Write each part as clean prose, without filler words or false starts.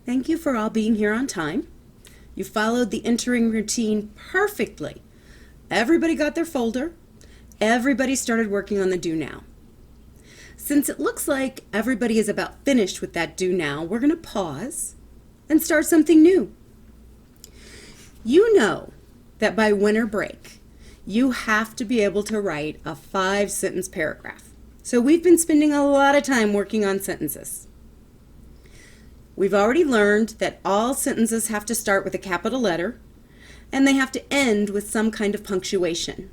Thank you for all being here on time. You followed the entering routine perfectly. Everybody got their folder. Everybody started working on the do now. Since it looks like everybody is about finished with that do now, we're going to pause and start something new. You know that by winter break, you have to be able to write a 5-sentence paragraph. So we've been spending a lot of time working on sentences. We've already learned that all sentences have to start with a capital letter, and they have to end with some kind of punctuation.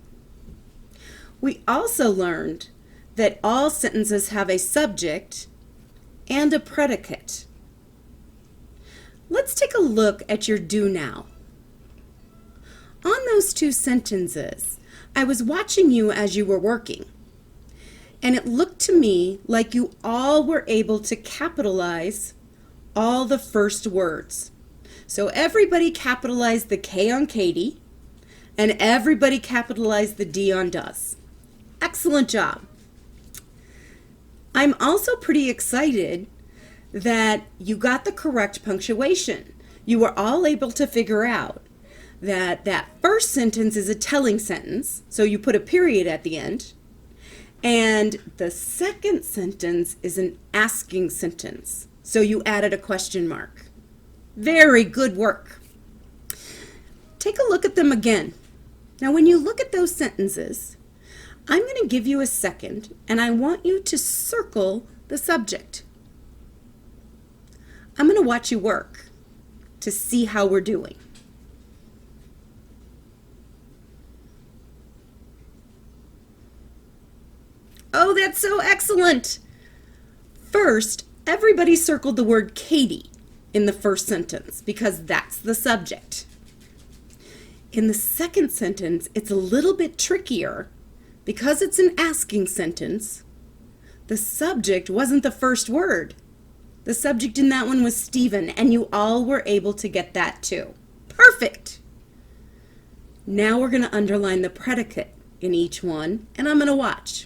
We also learned that all sentences have a subject and a predicate. Let's take a look at your do now. On those 2 sentences, I was watching you as you were working, and it looked to me like you all were able to capitalize all the first words. So everybody capitalized the K on Katie, and everybody capitalized the D on does. Excellent job. I'm also pretty excited that you got the correct punctuation. You were all able to figure out that that first sentence is a telling sentence, so you put a period at the end, and the second sentence is an asking sentence, so you added a question mark. Very good work. Take a look at them again. Now when you look at those sentences, I'm going to give you a second, and I want you to circle the subject. I'm going to watch you work to see how we're doing. Oh, that's so excellent! First, everybody circled the word Katie in the first sentence because that's the subject. In the second sentence, it's a little bit trickier because it's an asking sentence. The subject wasn't the first word. The subject in that one was Stephen, and you all were able to get that too. Perfect! Now we're going to underline the predicate in each one, and I'm going to watch.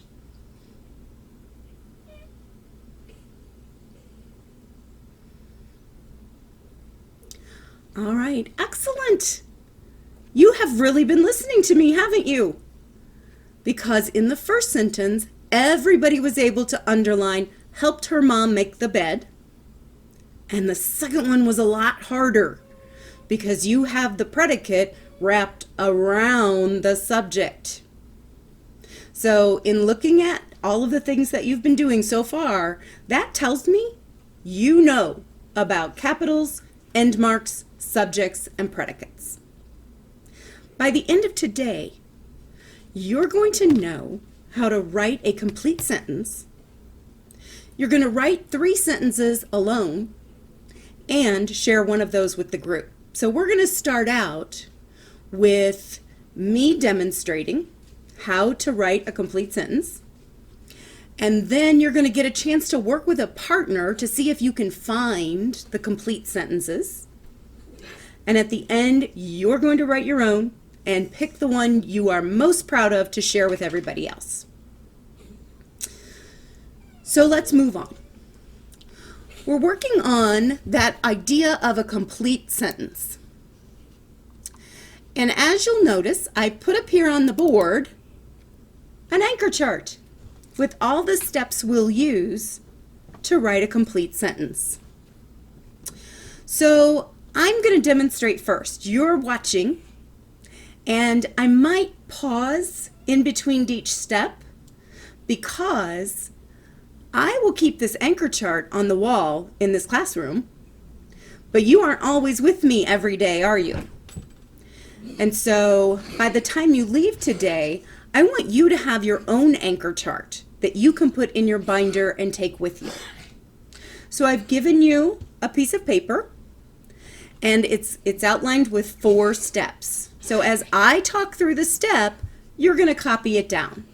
All right, excellent. You have really been listening to me, haven't you? Because in the first sentence, everybody was able to underline, helped her mom make the bed. And the second one was a lot harder because you have the predicate wrapped around the subject. So in looking at all of the things that you've been doing so far, that tells me you know about capitals, end marks, subjects, and predicates. By the end of today, you're going to know how to write a complete sentence. You're going to write 3 sentences alone and share one of those with the group. So we're going to start out with me demonstrating how to write a complete sentence. And then you're going to get a chance to work with a partner to see if you can find the complete sentences. And at the end, you're going to write your own and pick the one you are most proud of to share with everybody else. So let's move on. We're working on that idea of a complete sentence. And as you'll notice, I put up here on the board an anchor chart with all the steps we'll use to write a complete sentence. So I'm going to demonstrate first. You're watching, and I might pause in between each step because I will keep this anchor chart on the wall in this classroom, but you aren't always with me every day, are you? And so by the time you leave today, I want you to have your own anchor chart that you can put in your binder and take with you. So I've given you a piece of paper, and it's outlined with 4 steps. So as I talk through the step, you're going to copy it down.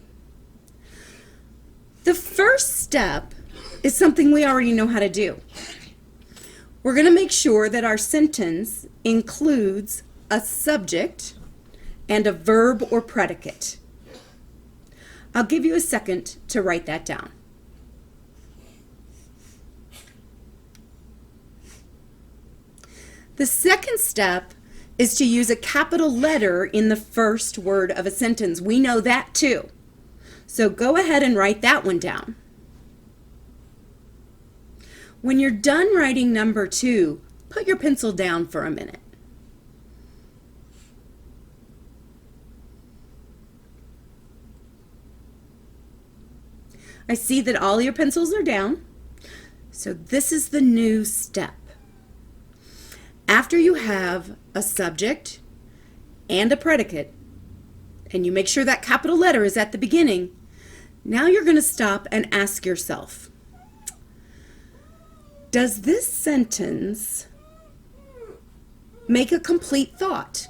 The first step is something we already know how to do. We're going to make sure that our sentence includes a subject and a verb or predicate. I'll give you a second to write that down. The second step is to use a capital letter in the first word of a sentence. We know that too. So go ahead and write that one down. When you're done writing number 2, put your pencil down for a minute. I see that all your pencils are down. So this is the new step. After you have a subject and a predicate, and you make sure that capital letter is at the beginning, now you're going to stop and ask yourself, does this sentence make a complete thought?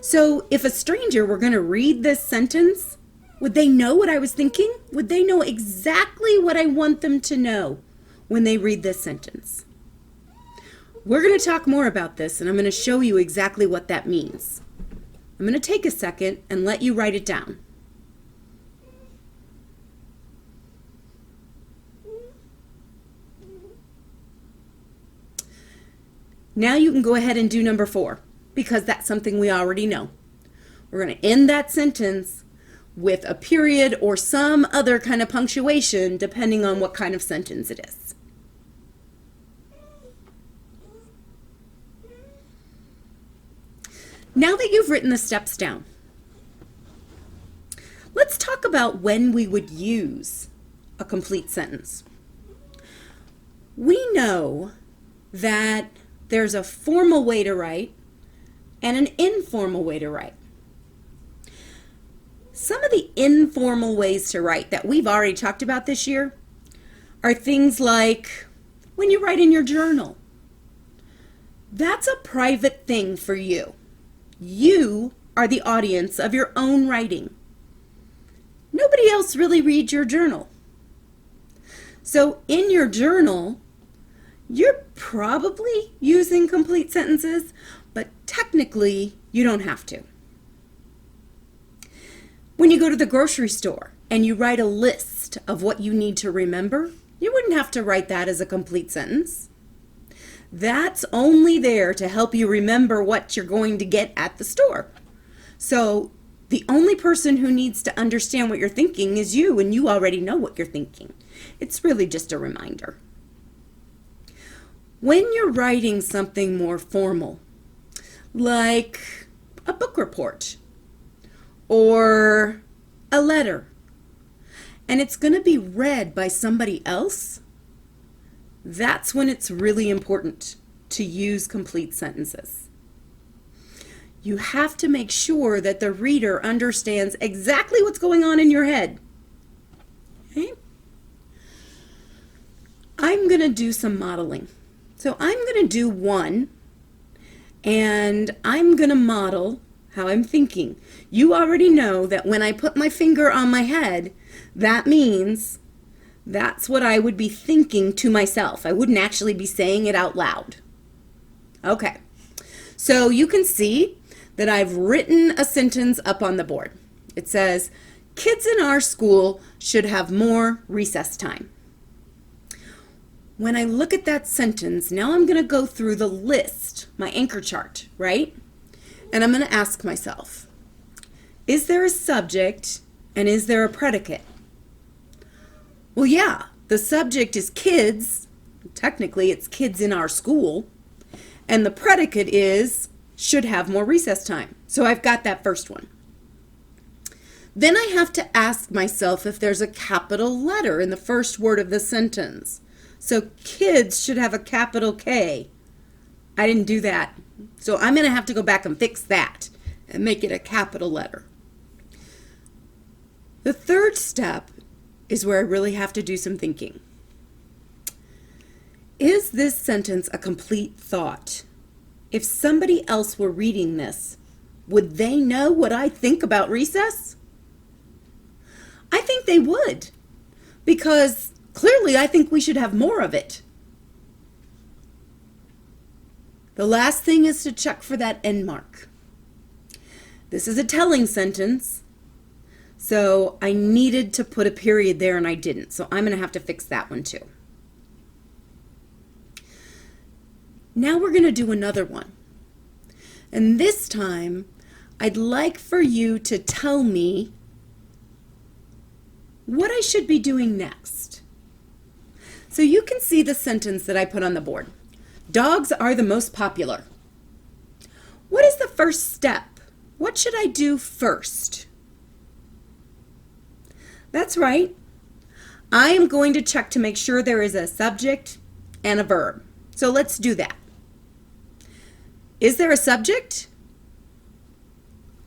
So if a stranger were going to read this sentence, would they know what I was thinking? Would they know exactly what I want them to know when they read this sentence? We're going to talk more about this, and I'm going to show you exactly what that means. I'm going to take a second and let you write it down. Now you can go ahead and do number 4, because that's something we already know. We're going to end that sentence with a period or some other kind of punctuation, depending on what kind of sentence it is. Now that you've written the steps down, let's talk about when we would use a complete sentence. We know that there's a formal way to write and an informal way to write. Some of the informal ways to write that we've already talked about this year are things like when you write in your journal. That's a private thing for you. You are the audience of your own writing. Nobody else really reads your journal. So in your journal, you're probably using complete sentences, but technically you don't have to. When you go to the grocery store and you write a list of what you need to remember, you wouldn't have to write that as a complete sentence. That's only there to help you remember what you're going to get at the store. So the only person who needs to understand what you're thinking is you, and you already know what you're thinking. It's really just a reminder. When you're writing something more formal, like a book report or a letter, and it's going to be read by somebody else, that's when it's really important to use complete sentences. You have to make sure that the reader understands exactly what's going on in your head. Okay? I'm going to do some modeling. So I'm going to do one, and I'm going to model how I'm thinking. You already know that when I put my finger on my head, that means that's what I would be thinking to myself. I wouldn't actually be saying it out loud. Okay, so you can see that I've written a sentence up on the board. It says, kids in our school should have more recess time. When I look at that sentence, now I'm going to go through the list, my anchor chart, right? And I'm going to ask myself, is there a subject and is there a predicate? Well, yeah, the subject is kids. Technically, it's kids in our school. And the predicate is should have more recess time. So I've got that first one. Then I have to ask myself if there's a capital letter in the first word of the sentence. So kids should have a capital K. I didn't do that. So I'm going to have to go back and fix that and make it a capital letter. The third step is where I really have to do some thinking. Is this sentence a complete thought? If somebody else were reading this, would they know what I think about recess? I think they would, because clearly I think we should have more of it. The last thing is to check for that end mark. This is a telling sentence, so I needed to put a period there and I didn't, so I'm going to have to fix that one too. Now we're going to do another one. And this time, I'd like for you to tell me what I should be doing next. So you can see the sentence that I put on the board. Dogs are the most popular. What is the first step? What should I do first? That's right. I am going to check to make sure there is a subject and a verb. So let's do that. Is there a subject?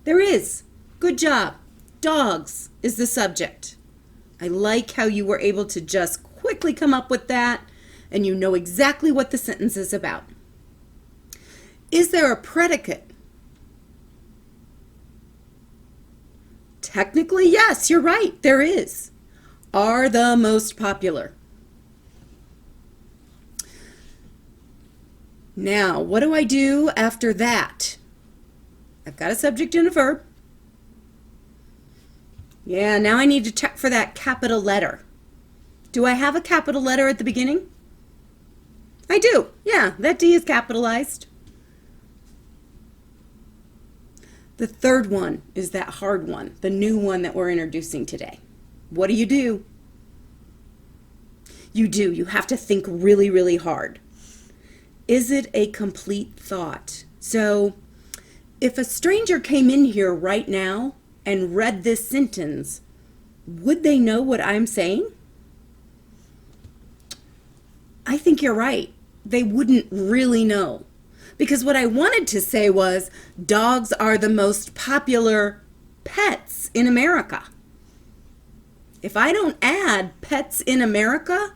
There is. Good job. Dogs is the subject. I like how you were able to just quickly come up with that and you know exactly what the sentence is about. Is there a predicate? Technically, yes, you're right, there is. Are the most popular. Now, what do I do after that? I've got a subject and a verb. Yeah, now I need to check for that capital letter. Do I have a capital letter at the beginning? I do. Yeah, that D is capitalized. The third one is that hard one, the new one that we're introducing today. What do? You have to think really, really hard. Is it a complete thought? So, if a stranger came in here right now and read this sentence, would they know what I'm saying? I think you're right. They wouldn't really know. Because what I wanted to say was, dogs are the most popular pets in America. If I don't add pets in America,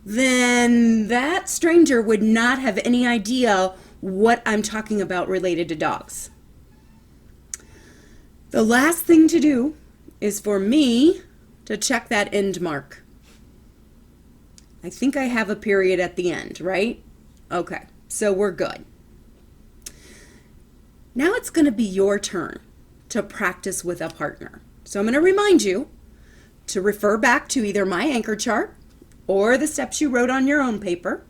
then that stranger would not have any idea what I'm talking about related to dogs. The last thing to do is for me to check that end mark. I think I have a period at the end, right? Okay, so we're good. Now it's going to be your turn to practice with a partner. So I'm going to remind you to refer back to either my anchor chart or the steps you wrote on your own paper.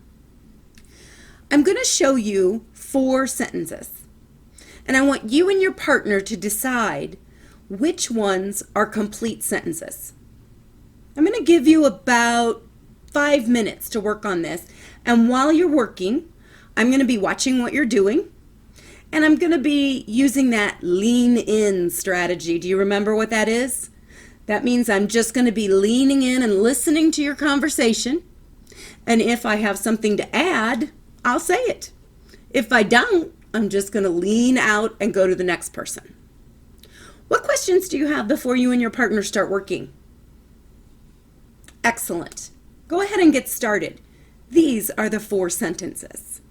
I'm going to show you 4 sentences. And I want you and your partner to decide which ones are complete sentences. I'm going to give you about 5 minutes to work on this. And while you're working, I'm going to be watching what you're doing. And I'm going to be using that lean in strategy. Do you remember what that is? That means I'm just going to be leaning in and listening to your conversation. And if I have something to add, I'll say it. If I don't, I'm just going to lean out and go to the next person. What questions do you have before you and your partner start working? Excellent. Go ahead and get started. These are the 4 sentences.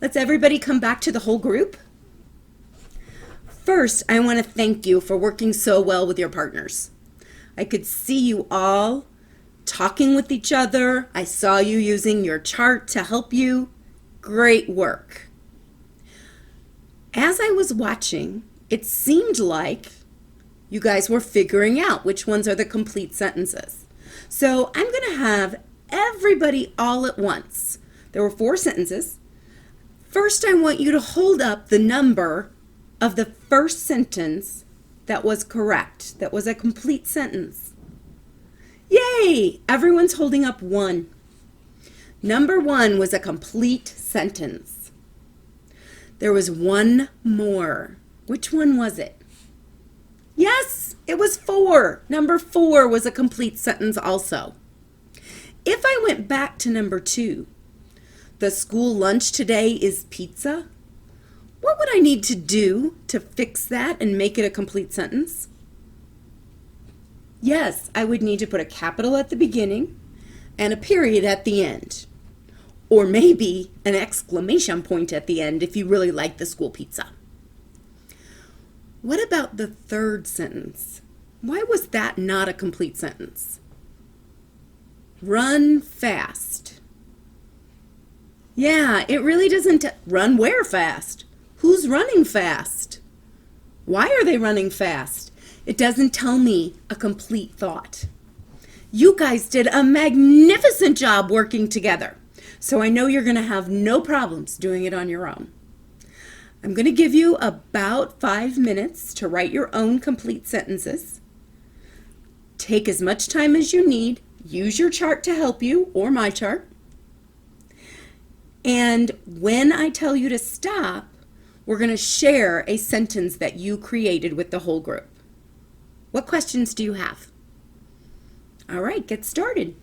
Let's everybody come back to the whole group. First, I want to thank you for working so well with your partners. I could see you all talking with each other. I saw you using your chart to help you. Great work. As I was watching, it seemed like you guys were figuring out which ones are the complete sentences. So I'm going to have everybody all at once. There were 4 sentences. First, I want you to hold up the number of the first sentence that was correct, that was a complete sentence. Yay! Everyone's holding up 1. Number 1 was a complete sentence. There was 1 more. Which one was it? Yes, it was 4. Number 4 was a complete sentence also. If I went back to number 2, the school lunch today is pizza. What would I need to do to fix that and make it a complete sentence? Yes, I would need to put a capital at the beginning and a period at the end. Or maybe an exclamation point at the end if you really like the school pizza. What about the third sentence? Why was that not a complete sentence? Run fast. Yeah, it really doesn't run where fast? Who's running fast? Why are they running fast? It doesn't tell me a complete thought. You guys did a magnificent job working together, so I know you're going to have no problems doing it on your own. I'm going to give you about 5 minutes to write your own complete sentences. Take as much time as you need. Use your chart to help you, or my chart. And when I tell you to stop, we're going to share a sentence that you created with the whole group. What questions do you have? All right, get started.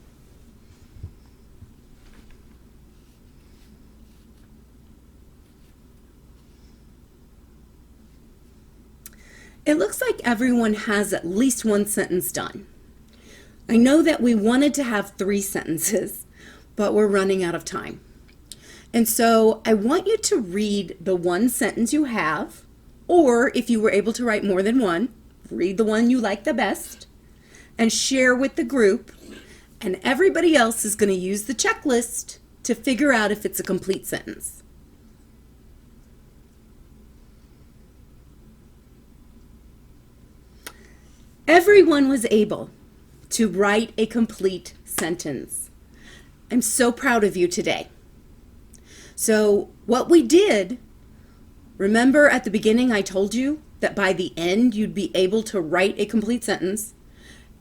It looks like everyone has at least one sentence done. I know that we wanted to have 3 sentences, but we're running out of time. And so I want you to read the one sentence you have, or if you were able to write more than one, read the one you like the best, and share with the group, and everybody else is going to use the checklist to figure out if it's a complete sentence. Everyone was able to write a complete sentence. I'm so proud of you today. So what we did, remember at the beginning I told you that by the end you'd be able to write a complete sentence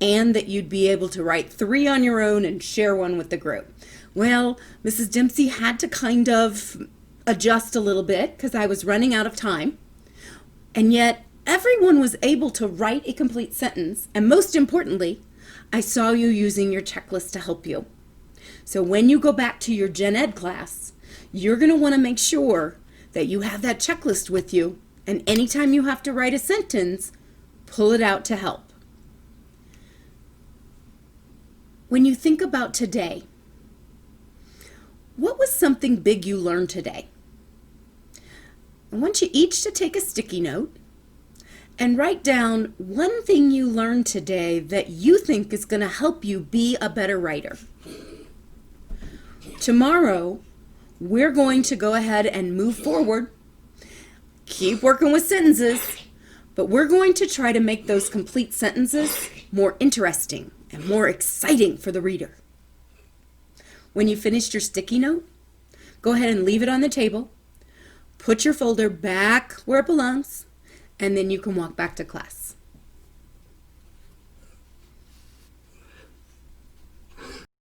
and that you'd be able to write 3 on your own and share one with the group. Well, Mrs. Dempsey had to kind of adjust a little bit because I was running out of time, and yet everyone was able to write a complete sentence, and most importantly, I saw you using your checklist to help you. So when you go back to your Gen Ed class, you're going to want to make sure that you have that checklist with you, and anytime you have to write a sentence, pull it out to help. When you think about today, what was something big you learned today? I want you each to take a sticky note and write down one thing you learned today that you think is going to help you be a better writer. Tomorrow, we're going to go ahead and move forward. Keep working with sentences, but we're going to try to make those complete sentences more interesting and more exciting for the reader. When you finished your sticky note, go ahead and leave it on the table. Put your folder back where it belongs, and then you can walk back to class.